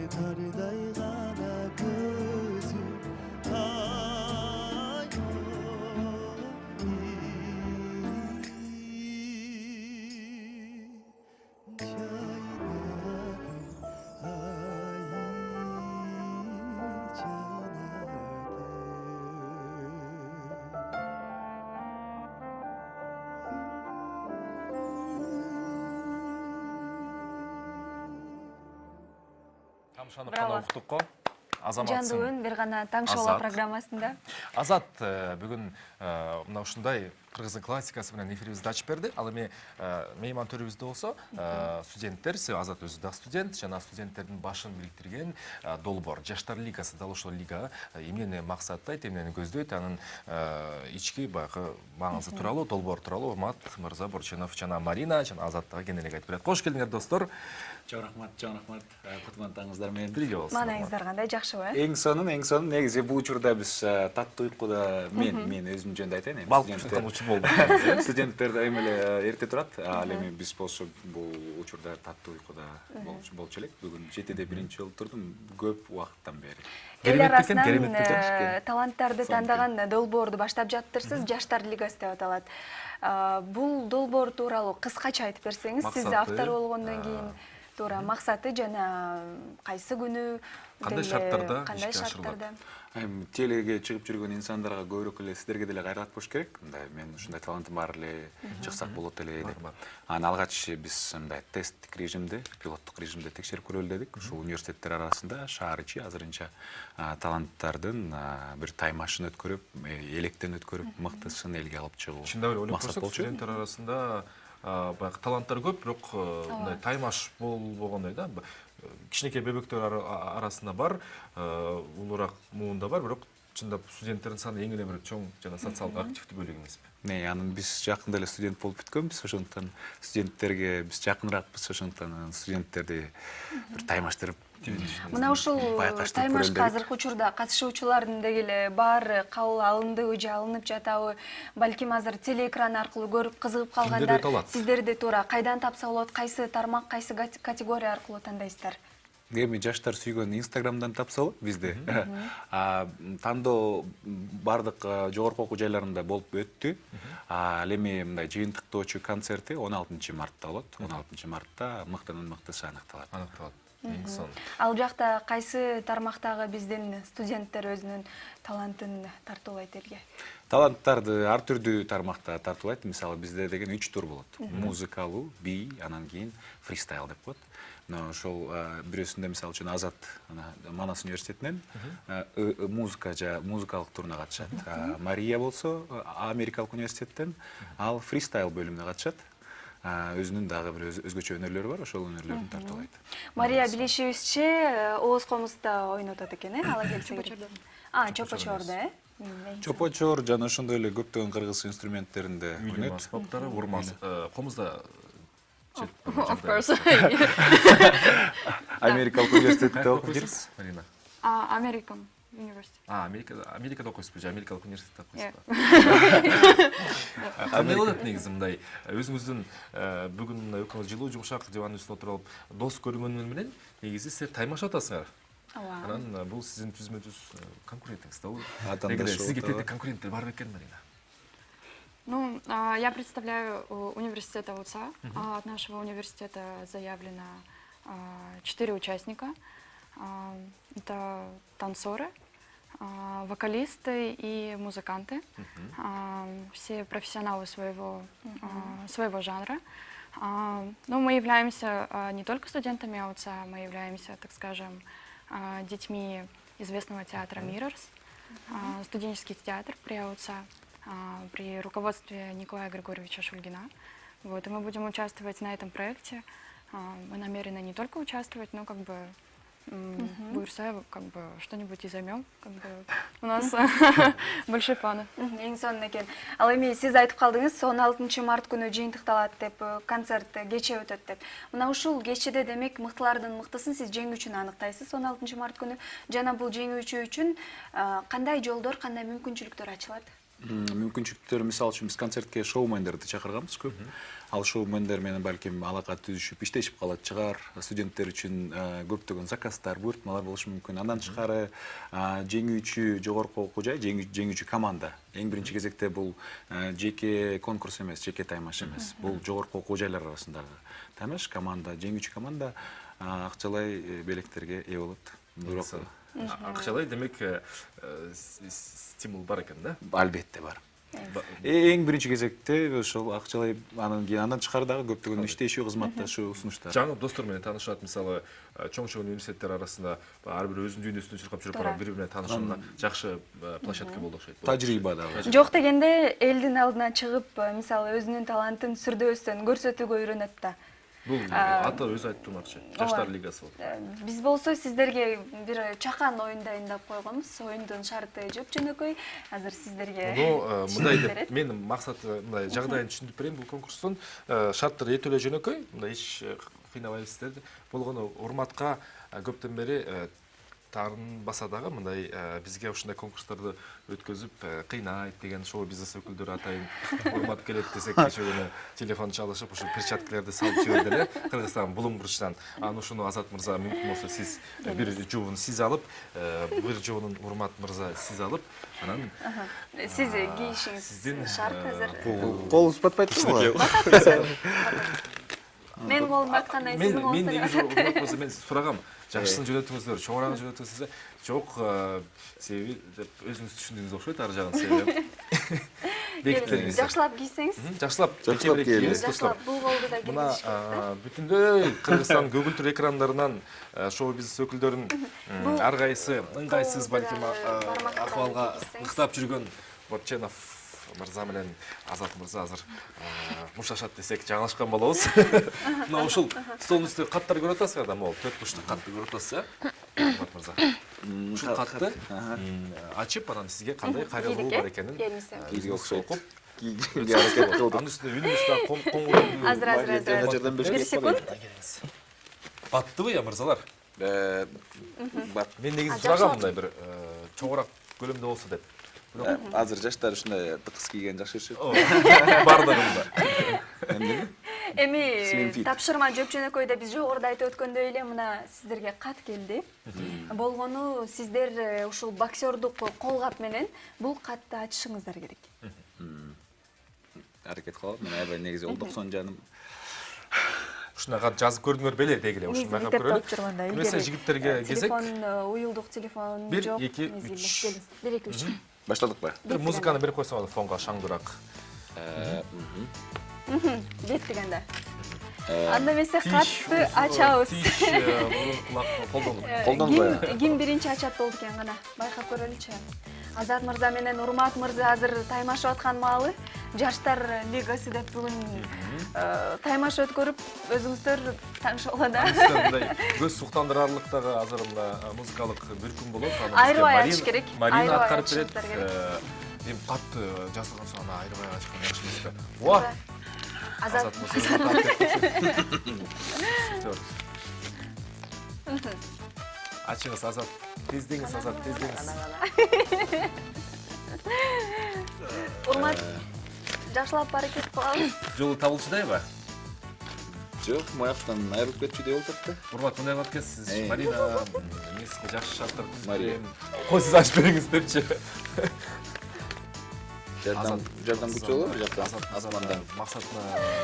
тардай гана көзү Тамшаны қана ұқтық қо. Жандуын бір ғана Таңшола программасында. Азат бүгін мына ушундай кыргыздын классикасы менен эфирибизди ачып берди. Ал эми мейман төрүбүздө болсо студенттер, Азат өзү да студент, жана студенттердин башын бириктирген долбоор Жаштар лигасы, дал ошол лига эмнени максаттайт, эмнени көздөйт, анын ички баягы маңызы тууралуу, долбоор тууралуу Урмат мырза Борченов жана Марина жана Азаттага кененирээк айтып берет. Кош келиңер достор. Чоң рахмат. Кутмандаңыздар менен. Бирге болсун. Маанаңыздар кандай, жакшыбы? Эң сонун негизи бул учурда биз таттуу уйкуда мен өзүм жөнүндө айтайын. Балкып чыккан учур болду. Студенттер эми эле эрте турат, ал эми биз болсо бул учурда таттуу уйкуда болчу элек. Бүгүн 7-де биринчи жолу турдум, көп убакыттан бери. Эл арасынан таланттарды тандаган долбоорду баштап жаттырсыз, Жаштар лигасы деп аталат. Бул долбоор тууралуу кыскача айтып берсеңиз, сиз автор болгондон кийин туура максаты жана кайсы күнү, кандай шарттарда телеге чыгып жүргөн инсандарга көбүрөөк эле сиздерге деле кайрылат болуш керек. Мындай мен ушундай талантым бар эле, чыксак болот эле деп. Анан алгач биз мындай тесттик режимде, пилоттук режимде текшерип көрөлү дедик. Ушул университеттер арасында шаар ичи азырынча таланттардын бир таймашын өткөрүп, электен өткөрүп, мыктысын элге алып чыгуу. Чындап эле ойлоп көрсөк, студенттер арасында баягы таланттар көп, бирок мындай таймаш болгондой да. Кичинекей бөбөктөр арасында бар, улуураак муунда бар, бирок чындап студенттердин саны эң эле бир чоң жана социалдык активдүү бөлүк эмеспи? Анын биз жакында эле студент болуп бүткөнбүз, ошондуктан студенттерге биз жакыныраакпыз, ошондуктан студенттерди бир таймаштырып. Мына ушул таймашка азыркы учурда катышуучулардын деги эле баары кабыл алындыбы же алынып жатабы? Балким азыр телеэкран аркылуу көрүп кызыгып калгандар сиздерди туура кайдан тапса болот, кайсы тармак, кайсы категория аркылуу тандайсыздар? Эми жаштар сүйгөн Инстаграмдан тапса болот бизди. Тандоо бардык жогорку окуу жайларында болуп өттү. Ал эми мындай жыйынтыктоочу концерти 16 мартта болот. 16 мартта мыктынын мыктысы аныкталат. Ал жакта кайсы тармактагы биздин студенттер өзүнүн талантын тартуулайт элге? Таланттарды ар түрдүү тармакта тартуулайт. Мисалы бизде деген 3 тур болот. Музыкалуу, бий, анан кийин фристайл деп коет. Ошол бирөөсүндө мисалы үчүн Азат Манас университетинен музыкалык туруна катышат. Мария болсо Америкалык университеттен ал фристайл бөлүмүнө катышат. Өзүнүн дагы бир өзгөчө өнөрлөрү бар, ошол өнөрлөрүн тартуулайт. Мария билишибизче Ооз комузда ойнотот экен, ала келсе керек. Чопочордо, Чопочор жана ошондой эле көптөгөн кыргыз инструменттеринде ойнойт. Аспаптары урмаз комузда. Of course. Америкалык университетте окуп жүрсүз? Марина. American University. Америкада окуйсузбу же Америкалык университетте окуйсузбу? Кандай болот негизи мындай өзүңүздүн бүгүн мындай экөөңүз жылуу жумшак дивандын үстүнө отуруп алып дос көргөнүн менен негизи силер таймашып атасыңар. Анан бул сиздин түзмө-түз конкурентиңиз да. Сизге тете конкуренттер бар бекен, Марина? Ну, я представляю университет АУЦА. От нашего университета заявлено 4 участника. Это танцоры, вокалисты и музыканты. Все профессионалы своего жанра. Но мы являемся не только студентами АУЦА, мы являемся, так скажем, детьми известного театра Mirrors, студенческий театр при АУЦА, при руководстве Николая Григорьевича Шульгина. Вот, и мы будем участвовать на этом проекте. Мы намерены не только участвовать, но как бы буюрса, как бы что-нибудь и займем. Как бы у нас большие планы. Эң сонун экен. Ал эми сиз айтып калдыңыз, 16 март күнү жыйынтыкталат деп, концерт кече өтөт деп. Мына ушул кечеде демек мыктылардын мыктысын сиз жеңүүчүнү аныктайсыз 16 март күнү. Жана бул жеңүүчү үчүн кандай жолдор, кандай мүмкүнчүлүктөр ачылат? Мүмкүнчүлүктөр, мисалы үчүн биз концертке шоумендерди чакырганбыз көп. ал ушул мендер менен балким алака түзүшүп иштешип калат чыгар. Студенттер үчүн көптөгөн заказдар, буйртмалар болушу мүмкүн. Андан тышкары жеңүүчү жогорку окуу жай, жеңүүчү команда. Эң биринчи кезекте бул жеке конкурс эмес, жеке таймаш эмес. Бул жогорку окуу жайлар арасындагы таймаш команда, жеңүүчү команда акчалай белектерге ээ болот. Бирок акчалай демек стимул бар экен да? Албетте бар. Эң биринчи кезекте ошол акчалай андан тышкары дагы көптөгөн иштешүү, кызматташуу, сунуштар. Жаңы достор менен таанышат, мисалы чоң университеттер арасында ар бир өзүнүн дүйнөсүндө чуркап жүрүп барган бири бирине таанышууга жакшы площадка болду окшойт. Тажрыйба дагы. Жок дегенде элдин алдына чыгып, мисалы өзүнүн талантын сүрдөбөстөн көрсөтүүгө үйрөнөт да. Бул аты өзү айттымакчы. Жаштар лигасы болот. Биз болсо сиздерге бир чакан оюн дайындап койгонбуз. Оюндун шарты жөп-жөнөкөй. Азыр сиздерге мындай деп менин максаты мындай жагдайын түшүндүрүп берейин. Бул конкурстун шарттары өтө эле жөнөкөй. Мындай эч кыйнабайбыз. Болгону урматка көптөн бери таарынбаса дагы мындай бизге ушундай конкурстарды өткөзүп кыйнайт деген шоу бизнес өкүлдөрү атайын урмат келет десек кечээ күнү телефон чалышып ушу перчаткаларды салып жиберди эле Кыргызстан Булуң бурчтан. Анан ушуну Азат мырза мүмкүн болсо сиз бир жуун сиз алып, бир жуунун Урмат мырза сиз алып, анан сиз кийишиңиз шарт азыр. Колубуз батпайт го. Мен колум баткандай сиздин колуңуз. Мен негизи мен сурагам. Жакшысын жөнөтүңүздөр, чоңурагын жөнөтүңүз. Жок, себеби деп өзүңүз түшүндүңүз окшойт ар жагын себеби. Бекиттиңиз. Жакшылап кийсеңиз. Жакшылап кийиңиз достор. Бул колду да кийиш. Мына бүтүндөй Кыргызстан көгүлтүр экрандарынан шоу бизнес өкүлдөрүн ар кайсы ыңгайсыз балким акыбалга ыктап жүргөн Борченов мырза менен Азат мырза азыр мушташат десек жаңылышкан болобуз. Мына ушул столдун үстүндө каттар көрүп атасызбы да, могул 4 бурчтук катты көрүп атасыз, Азат мырза. Ушул катты ачып, анан сизге кандай кайрылуу бар экенин Кийге окшойт. Анын үстүндө үнүбүз да коңгуроо. Азыр. Бир секунд. Баттыбы я мырзалар? Бат. Мен негизи сурагам мындай бир чоңураак көлөмдө болсо деп. Азыр жаштар ушундай бытыс кийген жакшы болчу. Бардыгында. Эми тапшырма жөп-жөнөкөйдө биз жогоруда айтып өткөндөй эле мына сиздерге кат келди. Болгону сиздер ушул боксердук колгап менен бул катты ачышыңыздар керек. Аракет кылам. Мен аябай негизи ол 90 жаным. Ушундай кат жазып көрдүңөр беле дегиле ушундай кат көрөлү. Мисалы жигиттерге кезек. Телефон, уюлдук телефон жок. 1 2 3. 1 2 3. Баштадыкпы? Бир музыканы берип койсоң болот фонго шаңдыраак. Бет дегенде. Анда эмесе катты ачабыз. Колдонбой. Ким биринчи ачат болду экен гана. Байкап көрөлүчү. Азат мырза менен Урмат мырза азыр таймашып аткан маалы жаштар лигасы деп бүгүн таймаш өткөрүп өзүңүздөр таанышып алат да. Мындай көз суктандырарлыктагы азыр мына музыкалык бүркүм болот. Айрыбай ачыш керек. Марина аткарып берет. Эми катты жазылган соң аны айрыбай ачкан жакшы эмес да. Ва. Азат Ачыңыз Азат. Тездеңиз Азат, тездеңиз. Урмат жакшылап аракет кылабыз. Жолу табылчудайбы? Жок, маяктан айрылып кетчү деп атат да. Урмат мындай кылат экенсиз. Марина, эмеске жакшы шарттар түзүп. Кой сиз ачып бериңиз депчи. Жардам күтүп алып, Азамандан максатына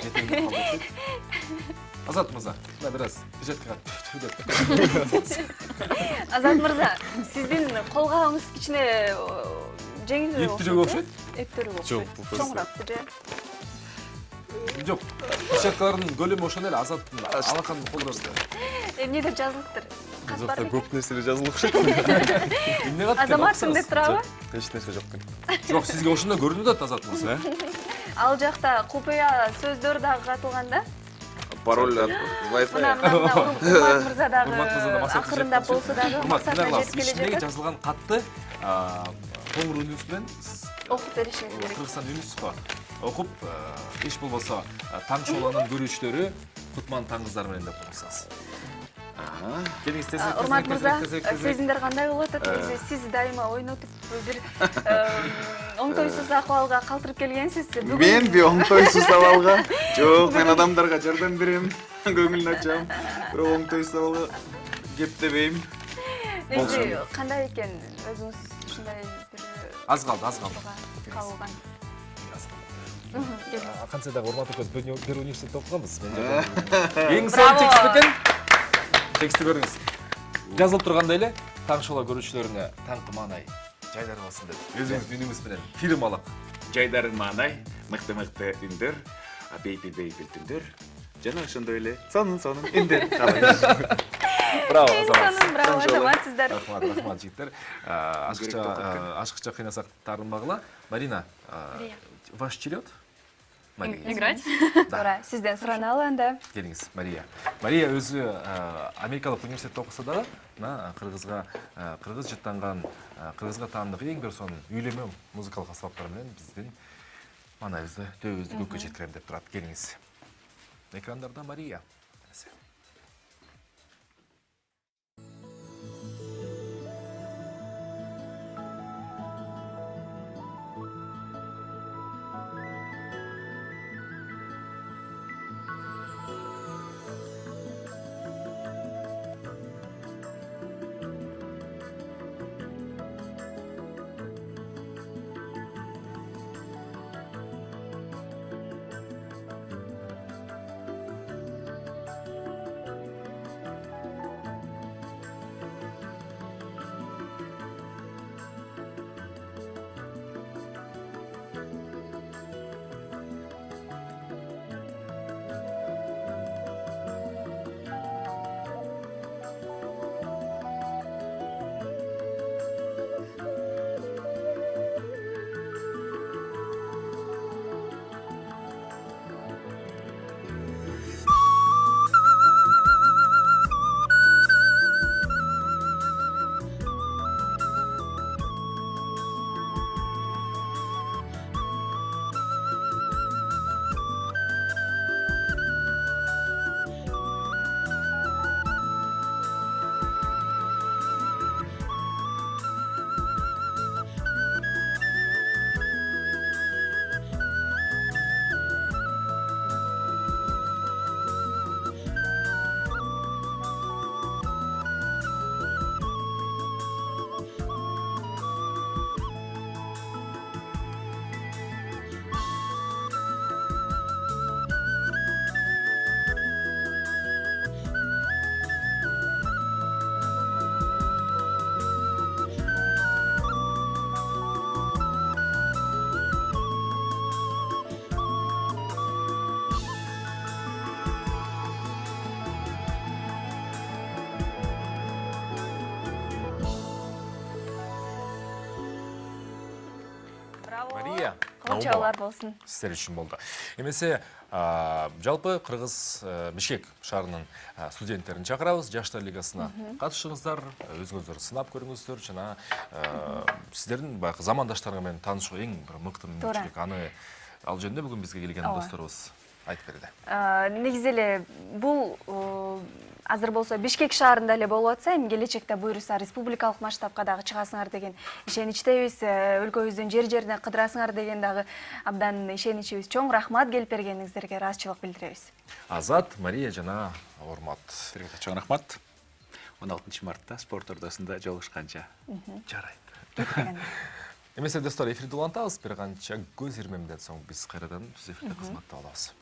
жетелип калды. Азат мырза, мына бир аз бюджетке Азат мырза, сиздин колгабыңыз кичине жеңилирээк Эптирөөк окшойт? Эптирөөк окшойт. Чоңураак же? Жок, бюджеткалардын көлөмү ошондой эле, Азаттын алаканын колдорусу. Эмне деп жазылыптыр? Кат бар бекен? көп нерселер жазылып окшойт. Эмне кат? Азаматсың деп турабы? Эч нерсе жок экен. Жок, сизге ошондой көрүнүп атат Азат мырза. Ал жакта купуя сөздөр дагы катылган да? Пароль Wi-Fi. Урмат мырза дагы акырындап болсо дагы максатына жетип келе жатат. жатат. Жазылган катты коңгур үнүс менен окуп беришиңиз керек. Кыргызстан үнүсү окуп, эч болбосо таң шоуланын көрүүчүлөрү Кутман таңгыздар менен деп коесуңуз. Келиңиз тезирээк. Урмат мырза, сезимдер кандай болуп атат? Сиз дайыма ойнотуп бир оңтойсуз акыбалга калтырып келгенсиз. Мен бе оңтойсуз абалга. Жок, мен адамдарга жардам берем, көңүлүн ачам. Бирок оңтойсуз абалга кептебейм. Өзү кандай экен өзүңүз ушундай бир Аз қалды. кабылган. Қансайдағы Урмат өкөз бір университетте оқығанбыз. Ең сәл текст екен. Тексті көріңіз. Жазылып тұрғанда еле, таңшола көрушілеріне таңқы маңай жайдар болсын деп. Өзіңіз үніңізбенен фильм алып. Жайдарын маанай, мыкты-мыкты үндөр, бейпил түндөр. Жана ошондой эле сонун үндөр. Браво, браво, азаматсыздар. Рахмат, жигиттер. Ашыкча кыйнасак тарынбагыла. Марина, ваш черед? Играть? Туура, сизден сураналы анда. Келиңиз, Мария. Мария өзү Америкалык университетте окуса дагы, кыргыз жыттанган, кыргызга таандык эң бир сонун үйлөмө музыкалык аспаптар менен биздин манайыбызды, төбөбүздү көккө жеткирем деп турат. Келиңиз. Экрандарда Мария. Мария, Кылчалар болсын. Сіздер үшін болды. Емесе, жалпы Қырғыз Бишкек шаарынын студенттерін чакырабыз, жаштар лигасына катышыңыздар, өзүңүздөр сынап көрүңүздөр, жана сиздердин баягы замандаштарыңар менен таанышуу эң бир мыкты мүмкүнчүлүк. Аны ал жөнүндө бүгүн бизге келген досторубуз айтып берди. Негизи эле бул азыр болсо Бишкек шаарында эле болуп атса, эми келечекте буюрса республикалык масштабка дагы чыгасыңар деген ишеничтебиз. Өлкөбүздүн жер-жерине кыдырасыңар деген дагы абдан ишеничибиз чоң. Рахмат келип бергениңиздерге ыраазычылык билдиребиз. Азат, Мария жана Урмат. Силерге чоң рахмат. 16 мартта спорт ордосунда жолугушканча. Жарайт. Эмесе достор, эфирди улантабыз, бир канча көз ирмемден соң биз кайрадан эфирде кызматта болобуз.